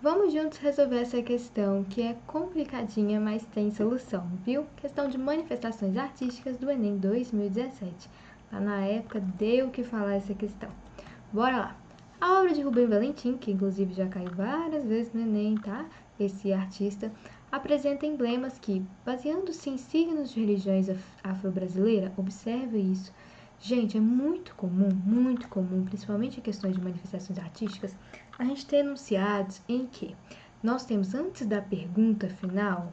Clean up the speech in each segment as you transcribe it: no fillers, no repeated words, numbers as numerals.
Vamos juntos resolver essa questão que é complicadinha, mas tem solução, viu? Questão de manifestações artísticas do Enem 2017. Lá na época deu o que falar essa questão. Bora lá! A obra de Rubem Valentim, que inclusive já caiu várias vezes no Enem, tá? Esse artista apresenta emblemas que, baseando-se em signos de religiões afro-brasileiras, observe isso. Gente, é muito comum, principalmente em questões de manifestações artísticas, a gente ter enunciados em que nós temos, antes da pergunta final,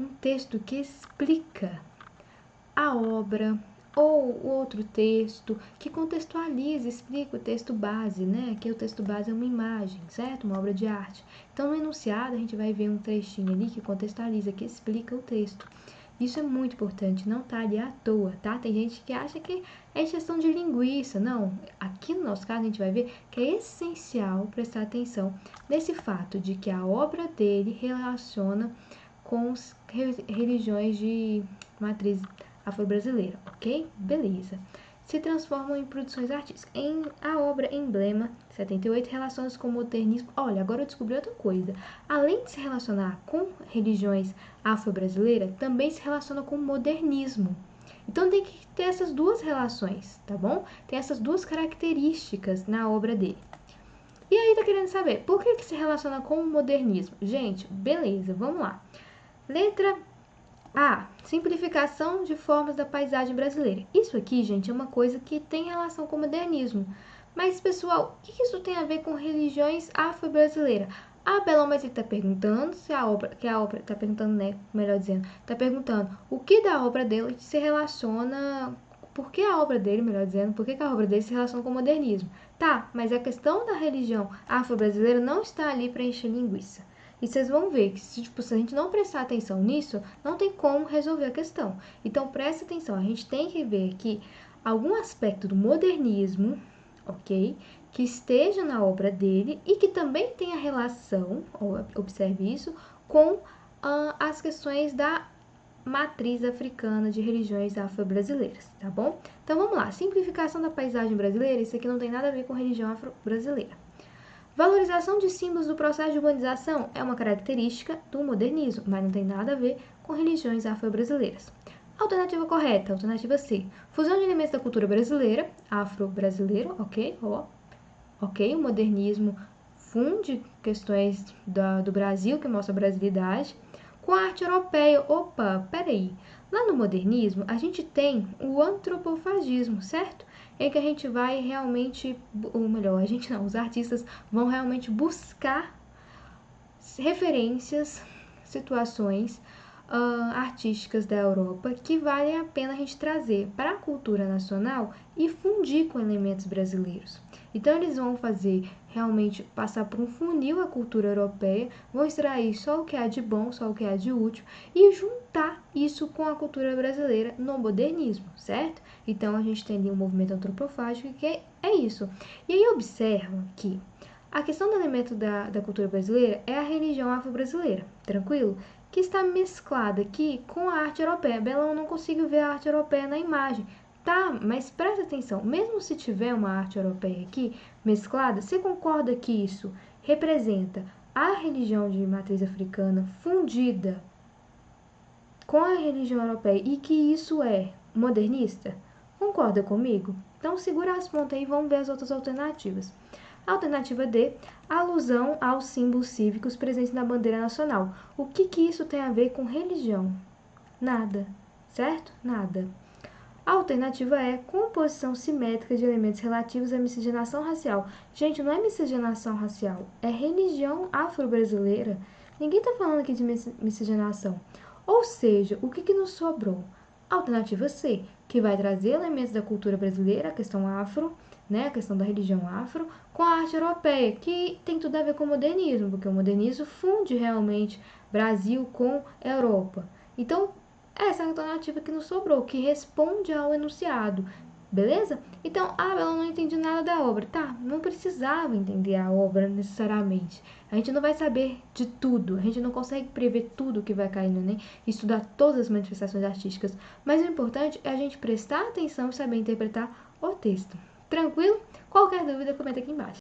um texto que explica a obra ou outro texto que contextualiza, explica o texto base, né? Que o texto base é uma imagem, certo? Uma obra de arte. Então, no enunciado, a gente vai ver um trechinho ali que contextualiza, que explica o texto. Isso é muito importante, não tá ali à toa, tá? Tem gente que acha que é questão de linguiça. Não, aqui no nosso caso a gente vai ver que é essencial prestar atenção nesse fato de que a obra dele relaciona com as religiões de matriz afro-brasileira, ok? Beleza. Se transformam em produções artísticas. Em a obra Emblema, 78, relaciona-se com o modernismo. Olha, agora eu descobri outra coisa. Além de se relacionar com religiões afro-brasileiras, também se relaciona com o modernismo. Então tem que ter essas duas relações, tá bom? Tem essas duas características na obra dele. E aí tá querendo saber, por que se relaciona com o modernismo? Gente, beleza, vamos lá. Letra A. Simplificação de formas da paisagem brasileira. Isso aqui, gente, é uma coisa que tem relação com o modernismo. Mas, pessoal, o que isso tem a ver com religiões afro-brasileiras? Ah, Belão, mas ele está perguntando se a obra, está perguntando, né, melhor dizendo, está perguntando o que da obra dele se relaciona, por que a obra dele, melhor dizendo, por que a obra dele se relaciona com o modernismo? Tá, mas a questão da religião afro-brasileira não está ali para encher linguiça. E vocês vão ver que se a gente não prestar atenção nisso, não tem como resolver a questão. Então, presta atenção, a gente tem que ver que algum aspecto do modernismo, ok? Que esteja na obra dele e que também tenha relação, observe isso, com as questões da matriz africana de religiões afro-brasileiras, tá bom? Então, vamos lá. Simplificação da paisagem brasileira, isso aqui não tem nada a ver com religião afro-brasileira. Valorização de símbolos do processo de urbanização é uma característica do modernismo, mas não tem nada a ver com religiões afro-brasileiras. Alternativa correta, alternativa C. Fusão de elementos da cultura brasileira, afro-brasileiro, ok? Ok, o modernismo funde questões do Brasil, que mostra a brasilidade, com a arte europeia. Opa, peraí. Lá no modernismo, a gente tem o antropofagismo, certo? Em que a gente vai realmente, ou melhor, a gente não, os artistas vão realmente buscar referências, situações artísticas da Europa que vale a pena a gente trazer para a cultura nacional e fundir com elementos brasileiros. Então eles vão fazer realmente passar por um funil a cultura europeia, vão extrair só o que há de bom, só o que há de útil e juntar isso com a cultura brasileira no modernismo, certo? Então a gente tem ali um movimento antropofágico que é isso. E aí observa que a questão do elemento da cultura brasileira é a religião afro-brasileira, tranquilo? Que está mesclada aqui com a arte europeia. Belão, não consigo ver a arte europeia na imagem. Tá, mas presta atenção, mesmo se tiver uma arte europeia aqui mesclada, você concorda que isso representa a religião de matriz africana fundida com a religião europeia e que isso é modernista? Concorda comigo? Então segura as pontas aí e vamos ver as outras alternativas. Alternativa D, alusão aos símbolos cívicos presentes na bandeira nacional. O que isso tem a ver com religião? Nada, certo? Nada. A alternativa é composição simétrica de elementos relativos à miscigenação racial. Gente, não é miscigenação racial, é religião afro-brasileira. Ninguém está falando aqui de miscigenação. Ou seja, o que nos sobrou? Alternativa C, que vai trazer elementos da cultura brasileira, a questão afro, né, a questão da religião afro, com a arte europeia, que tem tudo a ver com o modernismo, porque o modernismo funde realmente Brasil com Europa. Então, essa é a alternativa que nos sobrou, que responde ao enunciado, beleza? Então, eu não entendi nada da obra. Tá, não precisava entender a obra necessariamente. A gente não vai saber de tudo, a gente não consegue prever tudo que vai cair no Enem, estudar todas as manifestações artísticas, mas o importante é a gente prestar atenção e saber interpretar o texto. Tranquilo? Qualquer dúvida, comenta aqui embaixo.